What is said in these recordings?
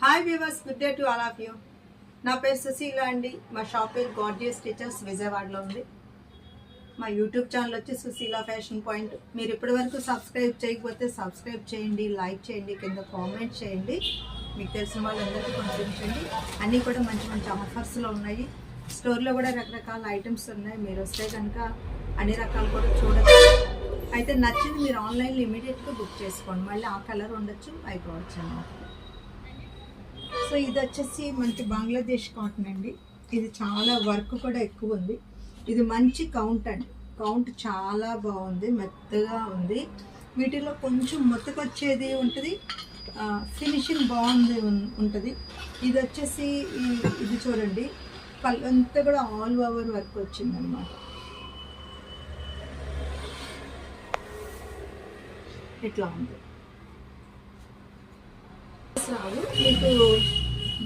Hi viewers, good day to all of you. నా పేరు సుశీల అండి. మా షాప్ పేరు గార్జియస్ టీచర్స్ విజయవాడలో ఉంది. మా యూట్యూబ్ ఛానల్ వచ్చి సుశీల ఫ్యాషన్ పాయింట్. మీరు ఇప్పటి వరకు సబ్స్క్రైబ్ చేయకపోతే సబ్స్క్రైబ్ చేయండి, లైక్ చేయండి, కింద కామెంట్ చేయండి, మీకు తెలిసిన వాళ్ళందరికీ పంపించండి. అన్నీ కూడా మంచి మంచి ఆఫర్స్లో ఉన్నాయి. స్టోర్లో కూడా రకరకాల ఐటమ్స్ ఉన్నాయి. మీరు వస్తే కనుక అన్ని రకాలు కూడా చూడచ్చు. అయితే నచ్చింది మీరు ఆన్లైన్లో ఇమీడియట్గా బుక్ చేసుకోండి. మళ్ళీ ఆ కలర్ ఉండొచ్చు, అయిపోవచ్చు అన్నమాట. సో ఇది వచ్చేసి మనకి బంగ్లాదేశ్ కాటన్ అండి. ఇది చాలా వర్క్ కూడా ఎక్కువ ఉంది. ఇది మంచి కౌంట్ అండి. కౌంట్ చాలా బాగుంది, మెత్తగా ఉంది. వీటిలో కొంచెం మొత్తకొచ్చేది ఉంటుంది, ఫినిషింగ్ బాగుంది ఉంటుంది. ఇది వచ్చేసి ఇది చూడండి, అంతా కూడా ఆల్ ఓవర్ వర్క్ వచ్చిందనమాట. ఇట్లా ఉంది. రావు మీకు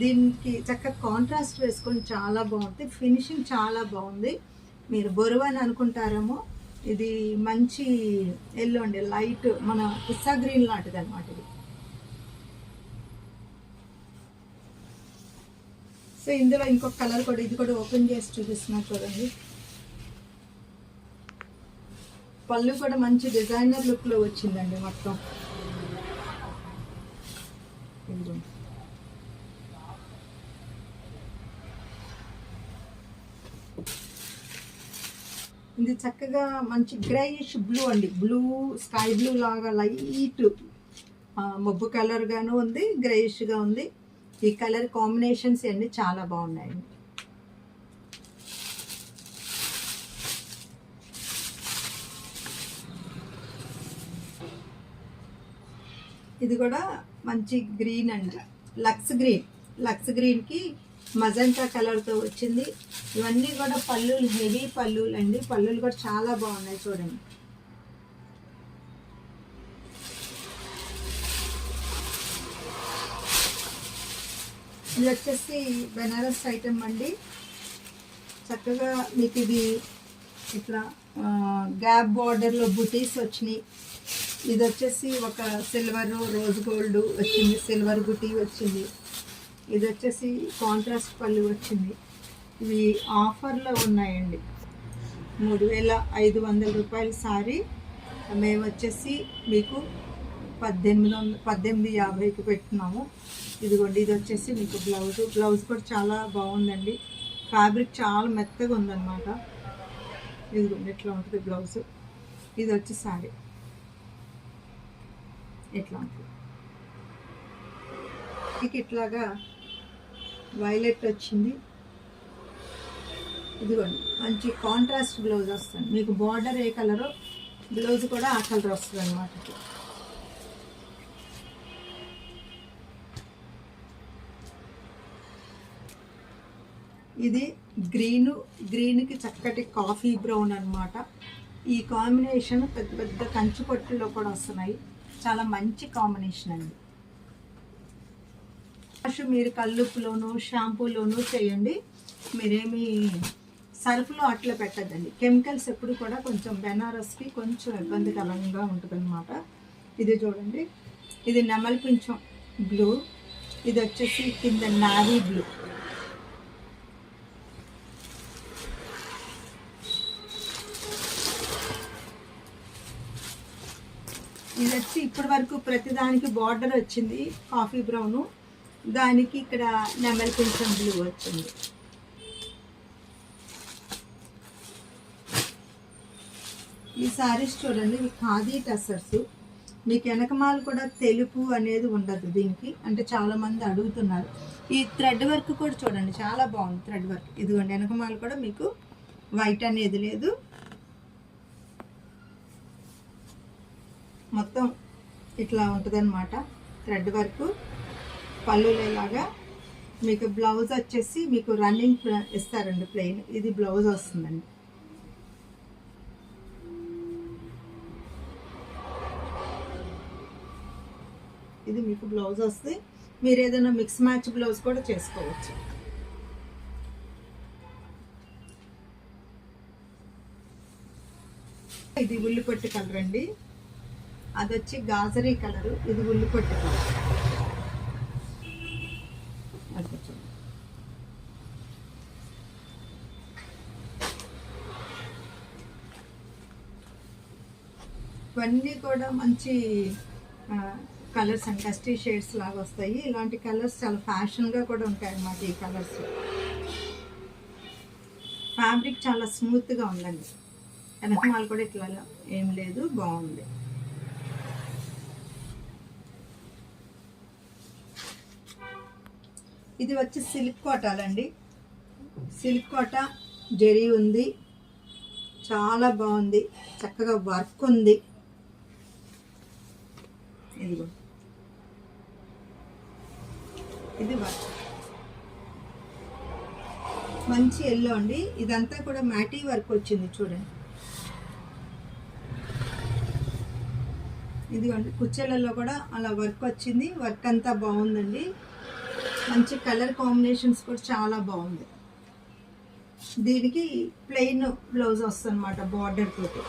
దీనికి చక్కగా కాంట్రాస్ట్ వేసుకొని చాలా బాగుంది. ఫినిషింగ్ చాలా బాగుంది. మీరు బొరువు అని అనుకుంటారేమో, ఇది మంచి ఎల్లో అండి, లైట్ మన పిస్తా గ్రీన్ లాంటిది అనమాట ఇది. సో ఇందులో ఇంకొక కలర్ కూడా, ఇది కూడా ఓపెన్ చేసి చూపిస్తున్నా చూడండి. పళ్ళు కూడా మంచి డిజైనర్ లుక్లో వచ్చిందండి మొత్తం. ఇది చక్కగా మంచి గ్రేయిష్ బ్లూ అండి, బ్లూ స్కై బ్లూ లాగా లైట్ మబ్బు కలర్ గాను ఉంది, గ్రేయిష్ గా ఉంది. ఈ కలర్ కాంబినేషన్స్ అన్ని చాలా బాగున్నాయండి. ఇది కూడా మంచి గ్రీన్ అండి, లక్స్ గ్రీన్కి మజంటా కలర్తో వచ్చింది. ఇవన్నీ కూడా పళ్ళులు, హెవీ పళ్ళులు అండి. పళ్ళులు కూడా చాలా బాగున్నాయి చూడండి. ఇది వచ్చేసి బెనారస్ ఐటమ్ అండి. చక్కగా మీకు ఇది ఇట్లా గ్యాప్ బార్డర్లో బుటీస్ వచ్చినాయి. ఇది వచ్చేసి ఒక సిల్వర్ రోజ్ గోల్డ్ వచ్చింది, సిల్వర్ బుటీ వచ్చింది. ఇది వచ్చేసి కాంట్రాస్ట్ పళ్ళు వచ్చింది. ఇవి ఆఫర్లో ఉన్నాయండి. 3500 రూపాయల సారీ మేము వచ్చేసి మీకు 1850కి పెట్టున్నాము. ఇదిగోండి, ఇది వచ్చేసి మీకు బ్లౌజ్ కూడా చాలా బాగుందండి. ఫ్యాబ్రిక్ చాలా మెత్తగా ఉందన్నమాట. ఇదిగోండి ఇట్లా ఉంటుంది బ్లౌజ్. ఇది వచ్చి సారీ ఇట్లా ఉంటుంది. ఇట్లాగా వైలెట్ వచ్చింది. ఇదిగోండి మంచి కాంట్రాస్ట్ బ్లౌజ్ వస్తుంది. మీకు బార్డర్ ఏ కలరో బ్లౌజ్ కూడా ఆ కలర్ వస్తుంది అనమాట. ఇది గ్రీన్కి చక్కటి కాఫీ బ్రౌన్ అనమాట. ఈ కాంబినేషన్ పెద్ద పెద్ద కంచి పట్టులో కూడా వస్తున్నాయి. చాలా మంచి కాంబినేషన్ అండి. మీరు కల్లుప్పులోను షాంపూలోను చేయండి. మీరేమి సర్ఫ్లో అట్లా పెట్టద్దండి. కెమికల్స్ ఎప్పుడు కూడా కొంచెం బెనారస్కి కొంచెం ఇబ్బందికరంగా ఉంటుంది అనమాట. ఇది చూడండి, ఇది నెమలి పింఛం బ్లూ, ఇది వచ్చేసి కింద నావీ బ్లూ. ఇది వచ్చి ఇప్పటి వరకు ప్రతిదానికి బార్డర్ వచ్చింది కాఫీ బ్రౌను, దానికి ఇక్కడ నెమలి పింఛం బ్లూ వచ్చింది. ఈ సారీస్ చూడండి, ఇవి ఖాదీ టసర్స్. మీకు వెనకమాలు కూడా తెలుపు అనేది ఉండదు దీనికి, అంటే చాలామంది అడుగుతున్నారు. ఈ థ్రెడ్ వర్క్ కూడా చూడండి, చాలా బాగుంది థ్రెడ్ వర్క్. ఇదిగోండి వెనకమాలు కూడా మీకు వైట్ అనేది లేదు, మొత్తం ఇట్లా ఉంటుంది అనమాట థ్రెడ్ వర్క్. పళ్ళులేలాగా మీకు బ్లౌజ్ వచ్చేసి మీకు రన్నింగ్ ఇస్తారండి, ప్లెయిన్. ఇది బ్లౌజ్ వస్తుందండి. ఇది మీకు బ్లౌజ్ వస్తే మీరు ఏదైనా మిక్స్ మ్యాచ్ బ్లౌజ్ కూడా చేసుకోవచ్చు. ఇది ఉల్లిపొట్టు కలర్ అండి, అది వచ్చి గాజరీ కలరు, ఇది ఉల్లిపొట్టు కలర్. ఇవన్నీ కూడా మంచి కలర్స్ అండ్ డస్టీ షేడ్స్ లాగా వస్తాయి. ఇలాంటి కలర్స్ చాలా ఫ్యాషన్గా కూడా ఉంటాయి అన్నమాట. ఈ కలర్స్ ఫ్యాబ్రిక్ చాలా స్మూత్గా ఉందండి. వెనకమాల కూడా ఇట్లా ఏం లేదు, బాగుంది. ఇది వచ్చి సిల్క్ కోటాలండి. సిల్క్ కోట జరీ ఉంది, చాలా బాగుంది, చక్కగా వర్క్ ఉంది. ఇదిగో ఇది వర్క్ మంచి ఎల్లో అండి. ఇదంతా కూడా మ్యాటీ వర్క్ వచ్చింది చూడండి. ఇదిగోండి కుచ్చెలలో కూడా అలా వర్క్ వచ్చింది. వర్క్ అంతా బాగుందండి. మంచి కలర్ కాంబినేషన్స్ కూడా చాలా బాగుంది. దీనికి ప్లెయిన్ బ్లౌజ్ వస్తుంది అన్నమాట, బార్డర్ తోటి.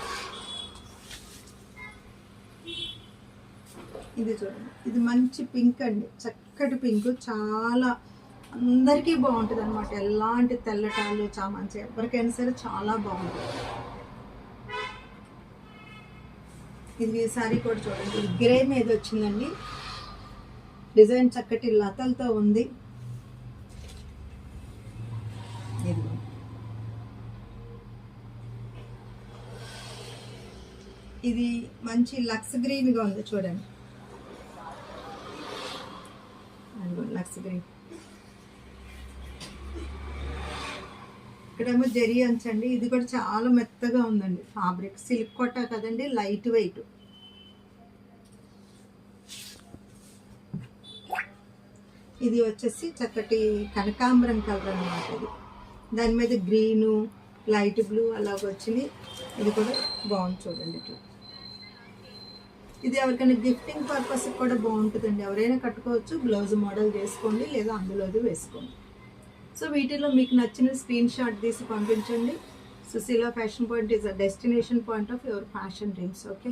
ఇది చూడండి, ఇది మంచి పింక్ అండి, చక్కటి పింక్, చాలా అందరికీ బాగుంటుంది అనమాట. ఎలాంటి తెల్లటాలు చామంచి ఎవరికైనా సరే చాలా బాగుంటుంది. ఇది సారీ కూడా చూడండి, ఇది గ్రే మీద వచ్చిందండి. డిజైన్ చక్కటి లతలతో ఉంది. ఇది మంచి లక్స్ గ్రీన్గా ఉంది చూడండి. Lux green. ఇక్కడేమో జరీ అంచండి. ఇది కూడా చాలా మెత్తగా ఉందండి ఫ్యాబ్రిక్. సిల్క్ కోట కదండి, లైట్ వెయిట్. ఇది వచ్చేసి చక్కటి కనకాంబరం కలర్ అన్నమాట. ఇది దాని మీద గ్రీను, లైట్ బ్లూ అలాగ వచ్చింది. ఇది కూడా బాగుంది చూడండి. ఇట్లా ఇది ఎవరికైనా గిఫ్టింగ్ పర్పస్ కూడా బాగుంటుందండి. ఎవరైనా కట్టుకోవచ్చు. బ్లౌజ్ మోడల్ చేసుకోండి, లేదా అందులోది వేసుకోండి. సో వీటిలో మీకు నచ్చిన స్క్రీన్ షాట్ తీసి పంపించండి. Sushila fashion point is a destination point of your fashion dreams. Okay.